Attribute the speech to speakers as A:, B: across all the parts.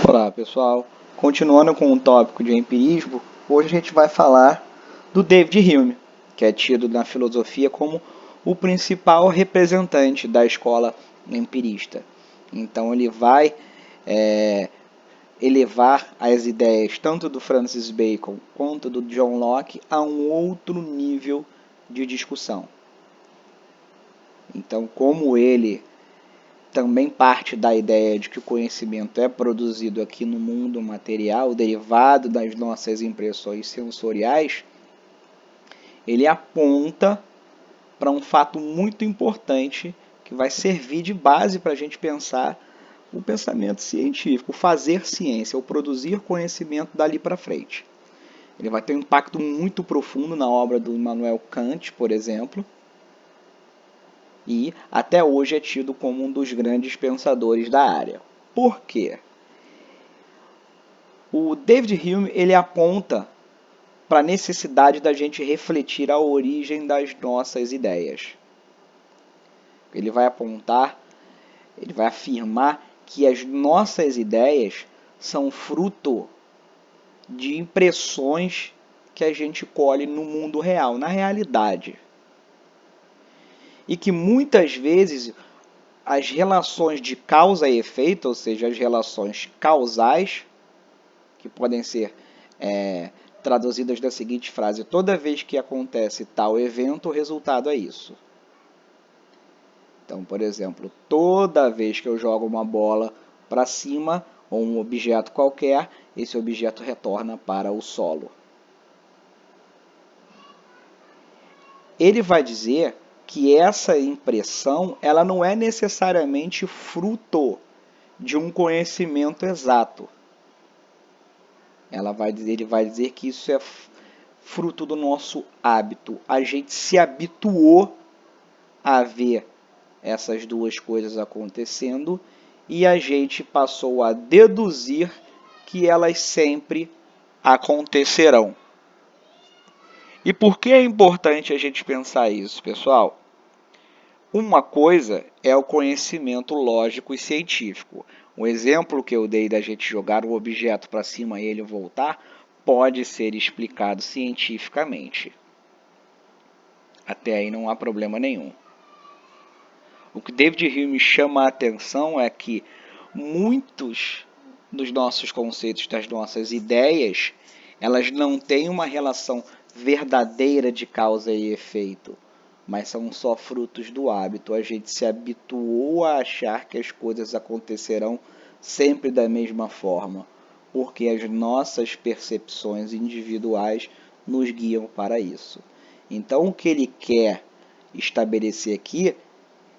A: Olá pessoal, continuando com o tópico de empirismo, hoje a gente vai falar do David Hume, que é tido na filosofia como o principal representante da escola empirista. Então ele vai é, elevar as ideias tanto do Francis Bacon quanto do John Locke a um outro nível de discussão. Então, como ele também parte da ideia de que o conhecimento é produzido aqui no mundo material, derivado das nossas impressões sensoriais, ele aponta para um fato muito importante que vai servir de base para a gente pensar o pensamento científico, o fazer ciência, o produzir conhecimento dali para frente. Ele vai ter um impacto muito profundo na obra do Immanuel Kant, por exemplo, e até hoje é tido como um dos grandes pensadores da área. Por quê? O David Hume ele aponta para a necessidade da gente refletir a origem das nossas ideias. Ele vai apontar, ele vai afirmar que as nossas ideias são fruto de impressões que a gente colhe no mundo real, na realidade. E que muitas vezes as relações de causa e efeito, ou seja, as relações causais, que podem ser traduzidas da seguinte frase: toda vez que acontece tal evento, o resultado é isso. Então, por exemplo, toda vez que eu jogo uma bola para cima ou um objeto qualquer, esse objeto retorna para o solo. Ele vai dizer que essa impressão ela não é necessariamente fruto de um conhecimento exato. Ele vai dizer que isso é fruto do nosso hábito. A gente se habituou a ver essas duas coisas acontecendo e a gente passou a deduzir que elas sempre acontecerão. E por que é importante a gente pensar isso, pessoal? Uma coisa é o conhecimento lógico e científico. Um exemplo que eu dei da gente jogar um objeto para cima e ele voltar pode ser explicado cientificamente. Até aí não há problema nenhum. O que David Hume chama a atenção é que muitos dos nossos conceitos, das nossas ideias, elas não têm uma relação verdadeira de causa e efeito, mas são só frutos do hábito. A gente se habituou a achar que as coisas acontecerão sempre da mesma forma, porque as nossas percepções individuais nos guiam para isso. Então, o que ele quer estabelecer aqui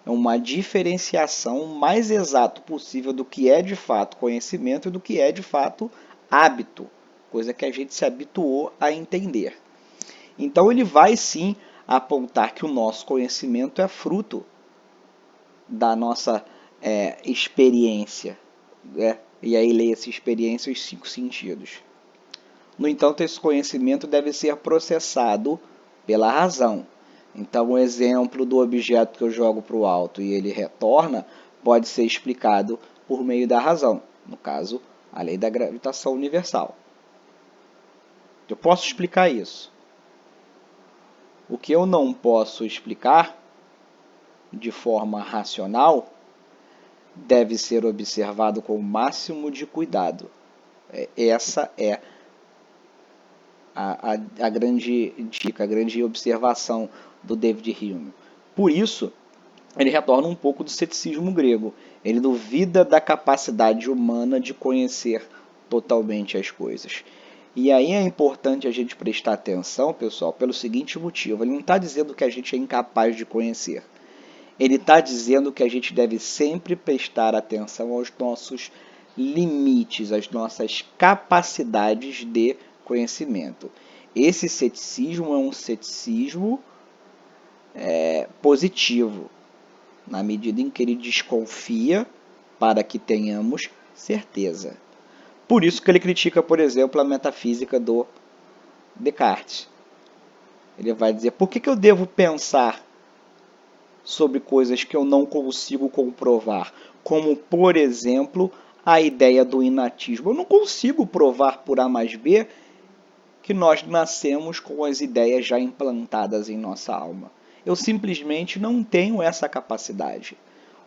A: é uma diferenciação mais exata possível do que é de fato conhecimento e do que é de fato hábito, coisa que a gente se habituou a entender. Então ele vai sim apontar que o nosso conhecimento é fruto da nossa experiência, né? E aí leia-se experiência os 5 sentidos. No entanto, esse conhecimento deve ser processado pela razão. Então, o exemplo do objeto que eu jogo para o alto e ele retorna pode ser explicado por meio da razão, no caso, a lei da gravitação universal. Eu posso explicar isso. O que eu não posso explicar de forma racional deve ser observado com o máximo de cuidado. Essa é a grande dica, a grande observação do David Hume. Por isso, ele retorna um pouco do ceticismo grego. Ele duvida da capacidade humana de conhecer totalmente as coisas. E aí é importante a gente prestar atenção, pessoal, pelo seguinte motivo. Ele não está dizendo que a gente é incapaz de conhecer. Ele está dizendo que a gente deve sempre prestar atenção aos nossos limites, às nossas capacidades de conhecimento. Esse ceticismo é um ceticismo positivo, na medida em que ele desconfia para que tenhamos certeza. Por isso que ele critica, por exemplo, a metafísica do Descartes. Ele vai dizer, por que eu devo pensar sobre coisas que eu não consigo comprovar? Como, por exemplo, a ideia do inatismo. Eu não consigo provar por A mais B que nós nascemos com as ideias já implantadas em nossa alma. Eu simplesmente não tenho essa capacidade.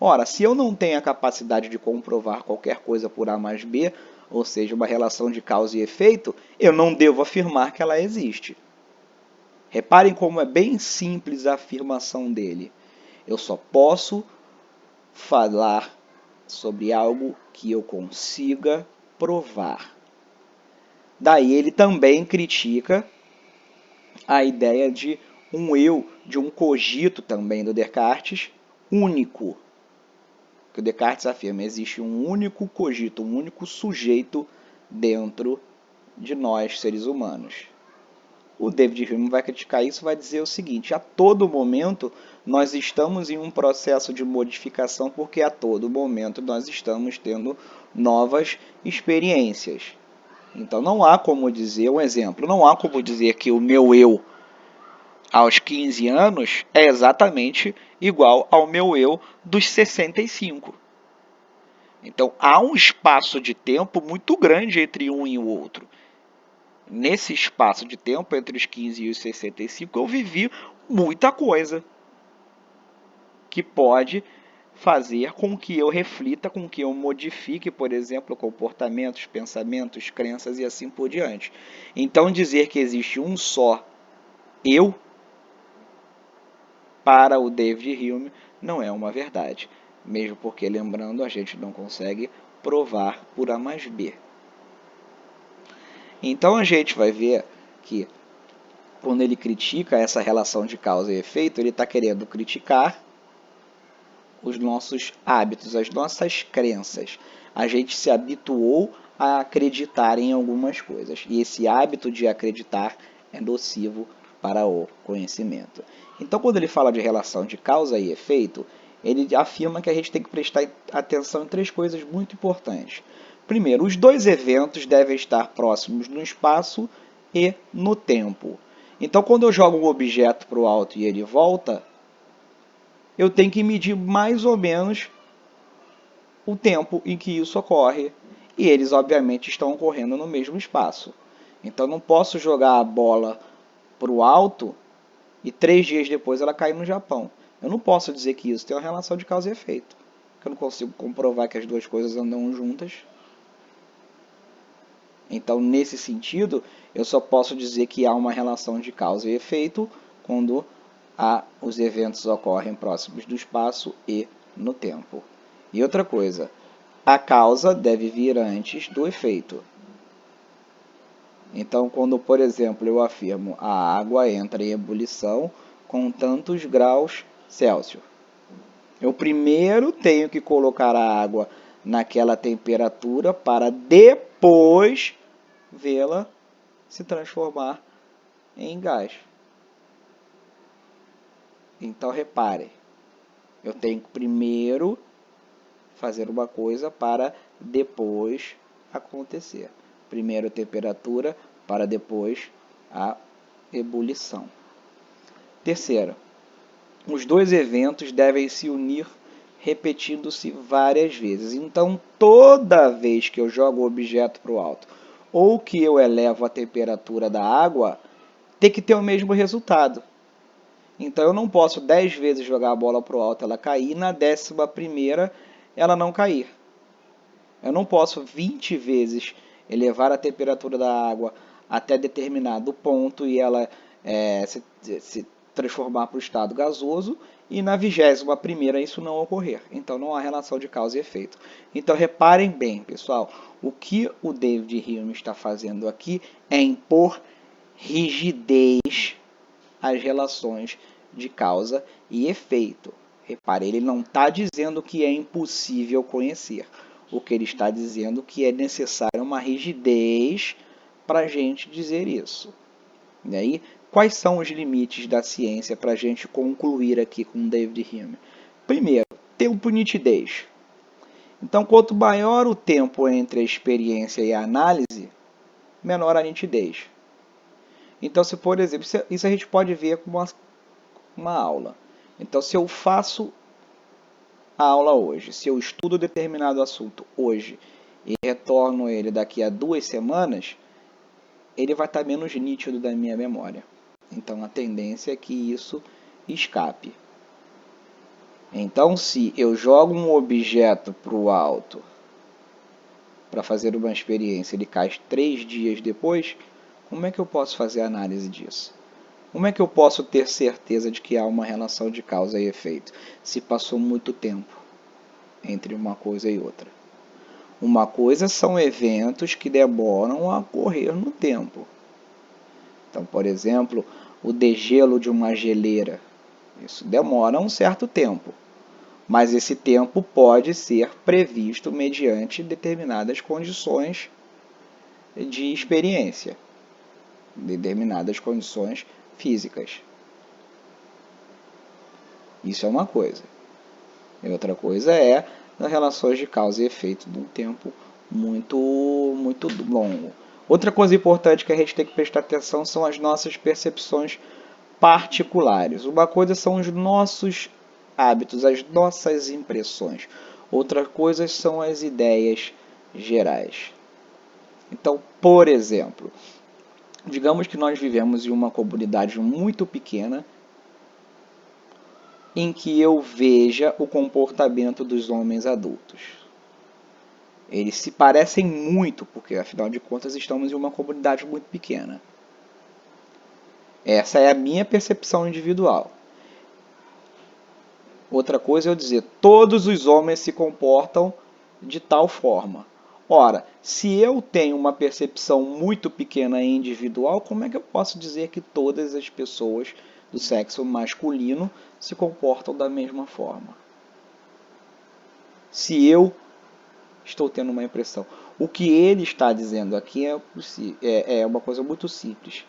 A: Ora, se eu não tenho a capacidade de comprovar qualquer coisa por A mais B, ou seja, uma relação de causa e efeito, eu não devo afirmar que ela existe. Reparem como é bem simples a afirmação dele. Eu só posso falar sobre algo que eu consiga provar. Daí ele também critica a ideia de um eu, de um cogito também do Descartes, único. Que o Descartes afirma, existe um único cogito, um único sujeito dentro de nós, seres humanos. O David Hume vai criticar isso e vai dizer o seguinte, a todo momento nós estamos em um processo de modificação porque a todo momento nós estamos tendo novas experiências. Então não há como dizer, um exemplo, não há como dizer que o meu eu aos 15 anos é exatamente igual ao meu eu dos 65. Então há um espaço de tempo muito grande entre um e o outro. Nesse espaço de tempo, entre os 15 e os 65, eu vivi muita coisa que pode fazer com que eu reflita, com que eu modifique, por exemplo, comportamentos, pensamentos, crenças e assim por diante. Então, dizer que existe um só eu, para o David Hume, não é uma verdade. Mesmo porque, lembrando, a gente não consegue provar por A mais B. Então, a gente vai ver que quando ele critica essa relação de causa e efeito, ele está querendo criticar os nossos hábitos, as nossas crenças. A gente se habituou a acreditar em algumas coisas. E esse hábito de acreditar é nocivo para o conhecimento. Então, quando ele fala de relação de causa e efeito, ele afirma que a gente tem que prestar atenção em três coisas muito importantes. Primeiro, os dois eventos devem estar próximos no espaço e no tempo. Então, quando eu jogo um objeto para o alto e ele volta, eu tenho que medir mais ou menos o tempo em que isso ocorre. E eles, obviamente, estão ocorrendo no mesmo espaço. Então, não posso jogar a bola para o alto e 3 dias depois ela cair no Japão. Eu não posso dizer que isso tem uma relação de causa e efeito. Porque eu não consigo comprovar que as duas coisas andam juntas. Então, nesse sentido, eu só posso dizer que há uma relação de causa e efeito quando os eventos ocorrem próximos do espaço e no tempo. E outra coisa, a causa deve vir antes do efeito. Então, quando, por exemplo, eu afirmo a água entra em ebulição com tantos graus Celsius, eu primeiro tenho que colocar a água naquela temperatura para depois vê-la se transformar em gás. Então, repare, eu tenho que primeiro fazer uma coisa para depois acontecer. Primeiro a temperatura para depois a ebulição. Terceiro, os dois eventos devem se unir repetindo-se várias vezes. Então, toda vez que eu jogo o objeto para o alto ou que eu elevo a temperatura da água, tem que ter o mesmo resultado. Então, eu não posso 10 vezes jogar a bola para o alto e ela cair, e na 11ª ela não cair. Eu não posso 20 vezes elevar a temperatura da água até determinado ponto e ela se transformar para o estado gasoso e na 21ª isso não ocorrer. Então não há relação de causa e efeito. Então reparem bem, pessoal, o que o David Hume está fazendo aqui é impor rigidez às relações de causa e efeito. Repare, ele não está dizendo que é impossível conhecer. O que ele está dizendo é que é necessária uma rigidez para a gente dizer isso. E aí, quais são os limites da ciência para a gente concluir aqui com David Hume? Primeiro, tempo e nitidez. Então, quanto maior o tempo entre a experiência e a análise, menor a nitidez. Então, se por exemplo, isso a gente pode ver como uma aula. Então, se eu faço a aula hoje, se eu estudo determinado assunto hoje e retorno ele daqui a 2 semanas, ele vai estar menos nítido da minha memória. Então a tendência é que isso escape. Então, se eu jogo um objeto para o alto para fazer uma experiência, ele cai 3 dias depois, como é que eu posso fazer a análise disso? Como é que eu posso ter certeza de que há uma relação de causa e efeito, se passou muito tempo entre uma coisa e outra? Uma coisa são eventos que demoram a ocorrer no tempo. Então, por exemplo, o degelo de uma geleira. Isso demora um certo tempo, mas esse tempo pode ser previsto mediante determinadas condições de experiência, determinadas condições físicas. Isso é uma coisa. E outra coisa é as relações de causa e efeito de um tempo muito longo. Outra coisa importante que a gente tem que prestar atenção são as nossas percepções particulares. Uma coisa são os nossos hábitos, as nossas impressões. Outra coisa são as ideias gerais. Então, por exemplo, digamos que nós vivemos em uma comunidade muito pequena em que eu veja o comportamento dos homens adultos. Eles se parecem muito, porque afinal de contas estamos em uma comunidade muito pequena. Essa é a minha percepção individual. Outra coisa é eu dizer, todos os homens se comportam de tal forma. Ora, se eu tenho uma percepção muito pequena e individual, como é que eu posso dizer que todas as pessoas do sexo masculino se comportam da mesma forma? Se eu estou tendo uma impressão. O que ele está dizendo aqui é uma coisa muito simples.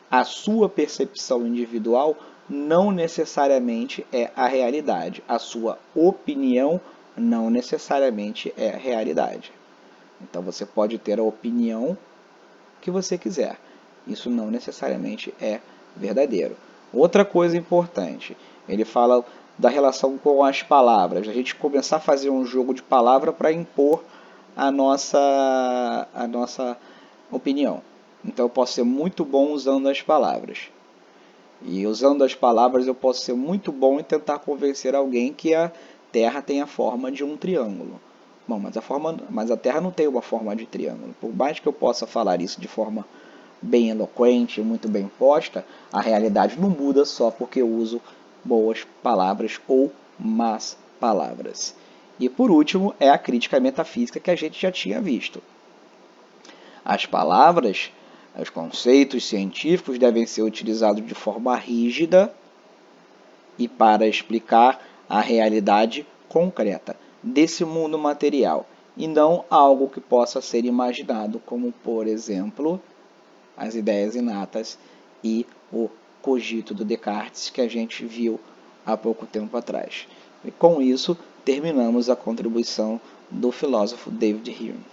A: A sua percepção individual não necessariamente é a realidade. A sua opinião não necessariamente é a realidade. Então você pode ter a opinião que você quiser. Isso não necessariamente é verdadeiro. Outra coisa importante, ele fala da relação com as palavras. A gente começar a fazer um jogo de palavra para impor a nossa opinião. Então eu posso ser muito bom usando as palavras. E usando as palavras eu posso ser muito bom em tentar convencer alguém que a Terra tem a forma de um triângulo. Bom, mas a Terra não tem uma forma de triângulo. Por mais que eu possa falar isso de forma bem eloquente, muito bem posta, a realidade não muda só porque eu uso boas palavras ou más palavras. E por último, é a crítica metafísica que a gente já tinha visto. As palavras, os conceitos científicos devem ser utilizados de forma rígida e para explicar a realidade concreta desse mundo material, e não algo que possa ser imaginado, como, por exemplo, as ideias inatas e o cogito do Descartes, que a gente viu há pouco tempo atrás. E com isso, terminamos a contribuição do filósofo David Hume.